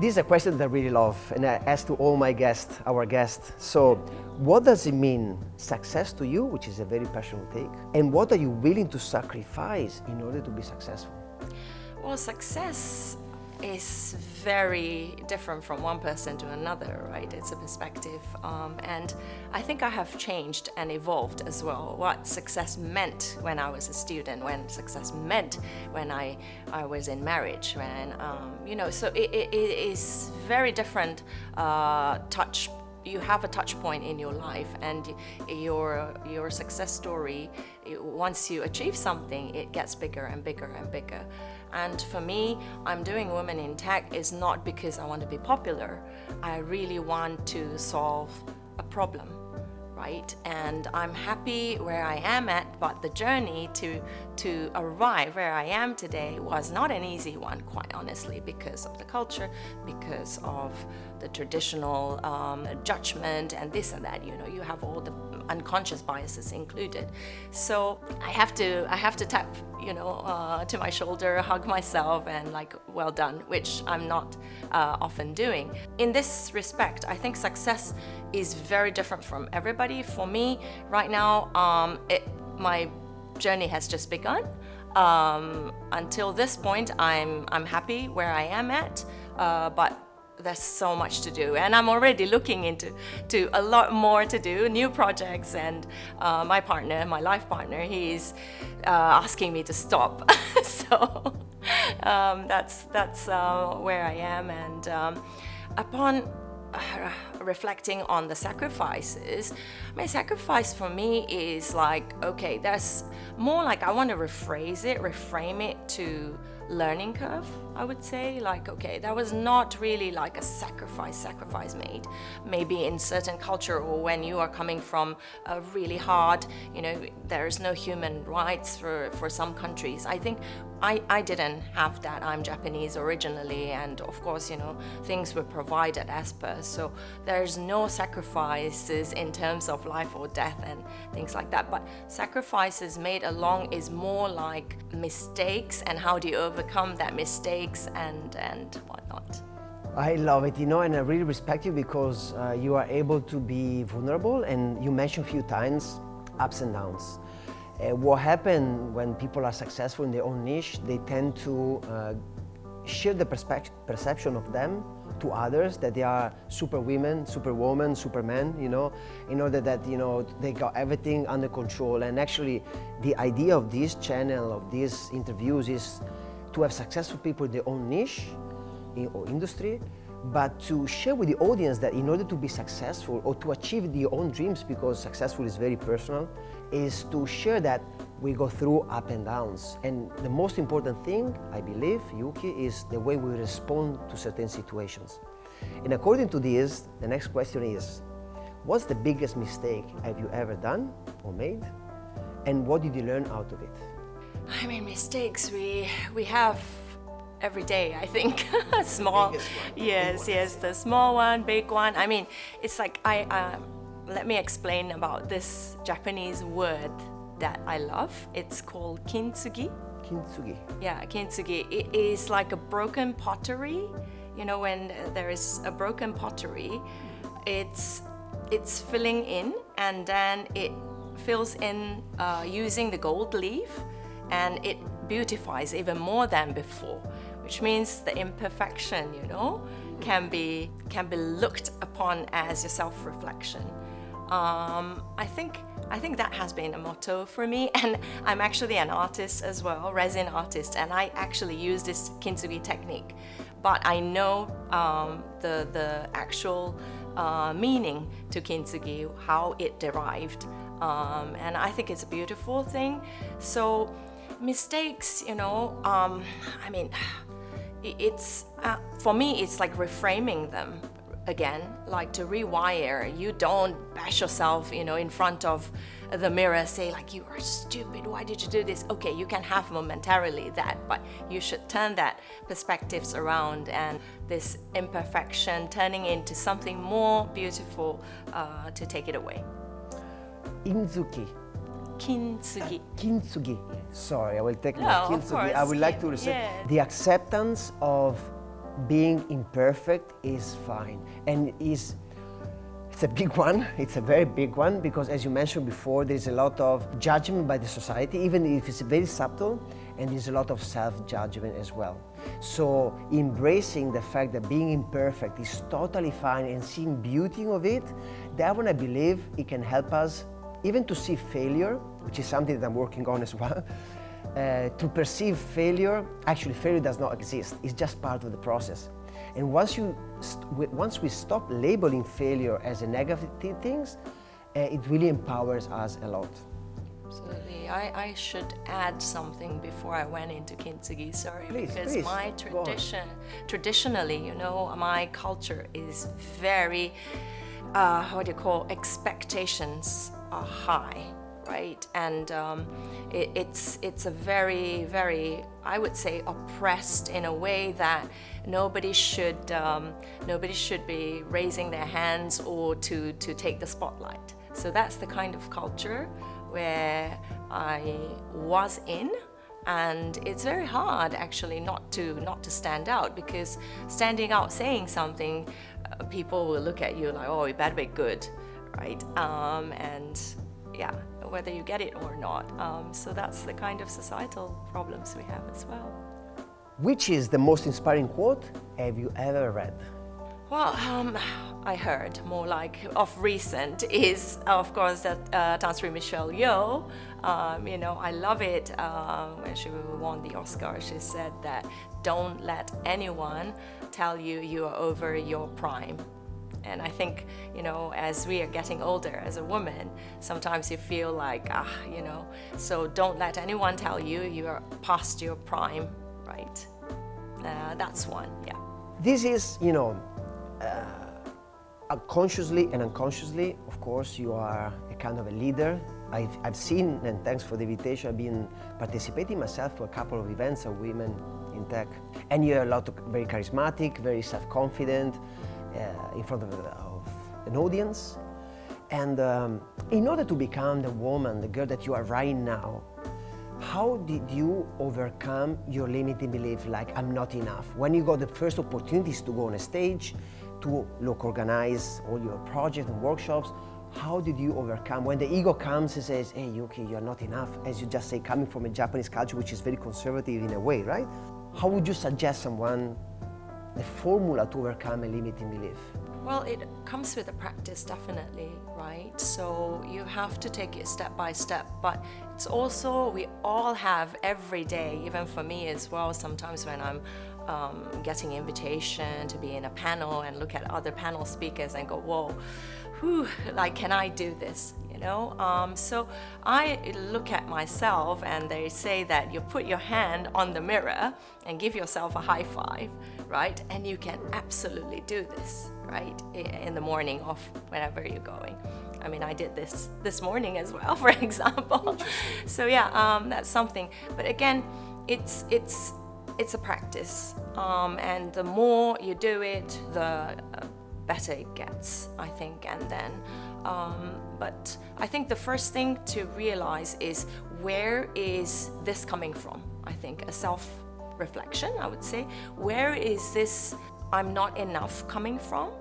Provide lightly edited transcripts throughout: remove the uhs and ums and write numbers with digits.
This is a question that I really love, and I ask to all my guests, our guests. So, what does it mean, success to you, which is a very personal take, and what are you willing to sacrifice in order to be successful? Well, success is very different from one person to another, right? It's a perspective. And I think I have changed and evolved as well. What success meant when I was a student, when success meant when I was in marriage, when, so it is very different touch. You have a touch point in your life, and your success story, once you achieve something, it gets bigger and bigger and bigger. And for me, I'm doing Women in Tech is not because I want to be popular. I really want to solve a problem, right? And I'm happy where I am at, but the journey to arrive where I am today was not an easy one, quite honestly, because of the culture, because of the traditional judgment and this and that. You have all the unconscious biases included. So I have to tap, to my shoulder, hug myself, and like, well done, which I'm not often doing. In this respect, I think success is very different from everybody. For me, right now, my journey has just begun. Until this point, I'm happy where I am at, but there's so much to do, and I'm already looking into a lot more to do, new projects, and my life partner, he's asking me to stop. So that's where I am, and upon reflecting on the sacrifices, my sacrifice for me is like, okay, that's more like I want to reframe it to learning curve, I would say. Like, okay, that was not really like a sacrifice made. Maybe in certain culture, or when you are coming from a really hard, there is no human rights for some countries. I think I didn't have that. I'm Japanese originally, and of course, things were provided as per. So there's no sacrifices in terms of life or death and things like that. But sacrifices made along is more like mistakes, and how do you overcome that mistakes and whatnot. I love it, and I really respect you because you are able to be vulnerable, and you mentioned a few times ups and downs. What happens when people are successful in their own niche, they tend to share the perception of them to others, that they are super women, superwoman, superman, in order that, they got everything under control. And actually, the idea of this channel, of these interviews, is to have successful people in their own niche or industry, but to share with the audience that in order to be successful or to achieve their own dreams, because successful is very personal, is to share that we go through up and downs. And the most important thing, I believe, Yuki, is the way we respond to certain situations. And according to this, the next question is, what's the biggest mistake have you ever done or made? And what did you learn out of it? I mean, mistakes we have every day, I think. Small, yes, the small one, big one. I mean, it's like let me explain about this Japanese word that I love. It's called kintsugi. Kintsugi. Yeah, kintsugi. It is like a broken pottery. When there is a broken pottery, it's filling in, and then it fills in using the gold leaf, and it beautifies even more than before, which means the imperfection, can be looked upon as your self-reflection. I think that has been a motto for me, and I'm actually an artist as well, resin artist, and I actually use this kintsugi technique. But I know the actual meaning to kintsugi, how it derived, and I think it's a beautiful thing. So mistakes, I mean, it's for me, it's like reframing them again, like to rewire. You don't bash yourself, in front of the mirror, say like, you are stupid, why did you do this? Okay, you can have momentarily that, but you should turn that perspectives around, and this imperfection turning into something more beautiful to take it away. Inzuki. Kintsugi. Kintsugi. Sorry, I will take my No, of kintsugi. course. I would like to receive the acceptance of being imperfect is fine. And it's a big one, it's a very big one, because as you mentioned before, there's a lot of judgment by the society, even if it's very subtle, and there's a lot of self-judgment as well. So embracing the fact that being imperfect is totally fine and seeing beauty of it, that one I believe it can help us even to see failure, which is something that I'm working on as well, to perceive failure. Actually, failure does not exist, it's just part of the process. And once we stop labeling failure as a negative things, it really empowers us a lot. Absolutely. I should add something before I went into Kintsugi, sorry, because please, my traditionally, my culture is very, expectations are high, right? And it's a very, very, I would say, oppressed in a way that nobody should be raising their hands or to take the spotlight. So that's the kind of culture where I was in, and it's very hard actually not to stand out, because standing out saying something, people will look at you like, oh, you better be good, right? And yeah, whether you get it or not. So that's the kind of societal problems we have as well. Which is the most inspiring quote have you ever read? Well, I heard more like of recent is, of course, that Dancer Michelle Yeoh. I love it. When she won the Oscar, she said that don't let anyone tell you you are over your prime. And I think, as we are getting older as a woman, sometimes you feel like, so don't let anyone tell you you are past your prime, right? That's one, yeah. This is, consciously and unconsciously, of course, you are a kind of a leader. I've seen, and thanks for the invitation, I've been participating myself to a couple of events of women in tech. And you're very charismatic, very self-confident, in front of an audience. And in order to become the woman, the girl that you are right now, how did you overcome your limiting belief, like I'm not enough? When you got the first opportunities to go on a stage, to organize all your projects and workshops, how did you overcome when the ego comes and says, hey Yuki, you're not enough, as you just say, coming from a Japanese culture which is very conservative in a way, right? How would you suggest someone the formula to overcome a limiting belief? Well, it comes with a practice, definitely, right? So you have to take it step by step, but it's also, we all have every day, even for me as well, sometimes when I'm getting invitation to be in a panel and look at other panel speakers and go, whoa, can I do this? So I look at myself, and they say that you put your hand on the mirror and give yourself a high five, right? And you can absolutely do this, right? In the morning of whenever you're going. I mean, I did this morning as well, for example. So yeah, that's something. But again, it's a practice, and the more you do it, the better it gets, I think. And then, but I think the first thing to realize is, where is this coming from? I think a self-reflection, I would say. Where is this I'm not enough coming from?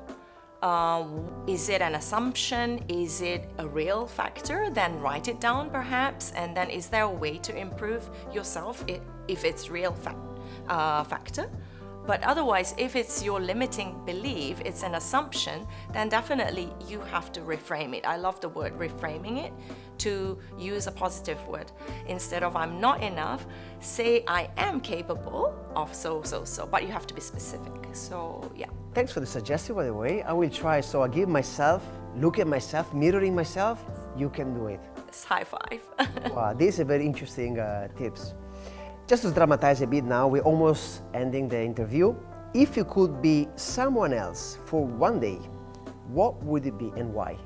Is it an assumption? Is it a real factor? Then write it down perhaps, and then is there a way to improve yourself if it's real factor? But otherwise, if it's your limiting belief, it's an assumption, then definitely you have to reframe it. I love the word reframing it, to use a positive word. Instead of I'm not enough, say I am capable of so, but you have to be specific. So yeah. Thanks for the suggestion, by the way. I will try. So I give myself, look at myself, mirroring myself, you can do it. It's high five. Wow, these are very interesting tips. Just to dramatize a bit now, we're almost ending the interview. If you could be someone else for one day, what would it be and why?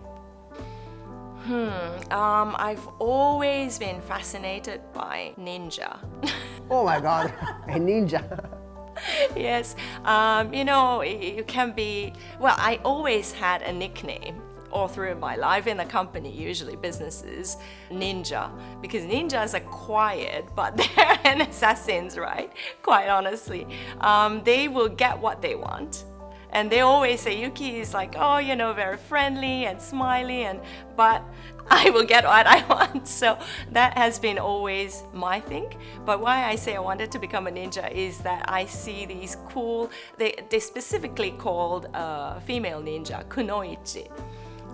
I've always been fascinated by ninja. Oh my God, a ninja. Yes, you can be, well, I always had a nickname, all through my life in the company, usually businesses, ninja, because ninjas are quiet, but they're an assassins, right? Quite honestly. They will get what they want. And they always say, Yuki is like, oh, you know, very friendly and smiley, but I will get what I want. So that has been always my thing. But why I say I wanted to become a ninja is that I see these cool, they specifically called female ninja, kunoichi.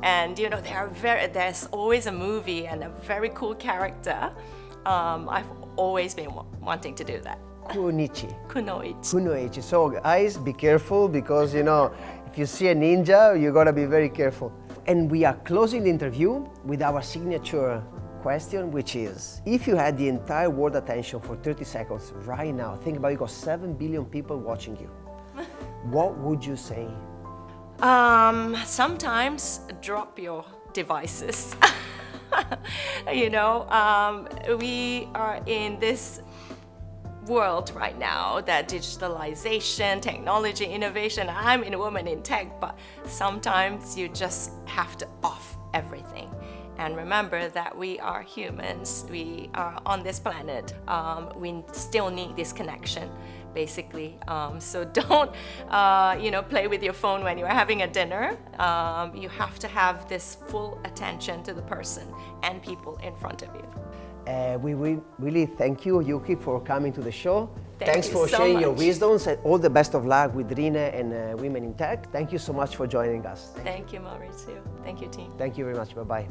And you know, there's always a movie and a very cool character. I've always been wanting to do that. Kunoichi. Kunoichi. So guys, be careful, because you know, if you see a ninja, you gotta be very careful. And we are closing the interview with our signature question, which is, if you had the entire world attention for 30 seconds right now, think about it, you got 7 billion people watching you. What would you say? Sometimes drop your devices. You know, we are in this world right now, that digitalization, technology, innovation. I'm a woman in tech, but sometimes you just have to off everything. And remember that we are humans, we are on this planet, we still need this connection, basically. So don't, you know, play with your phone when you're having a dinner. You have to have this full attention to the person and people in front of you. We really thank you, Yuki, for coming to the show. Thanks for so sharing much. your wisdoms, and all the best of luck with Rine and Women in Tech. Thank you so much for joining us. Thank you, Maurizio. Thank you, team. Thank you very much. Bye-bye.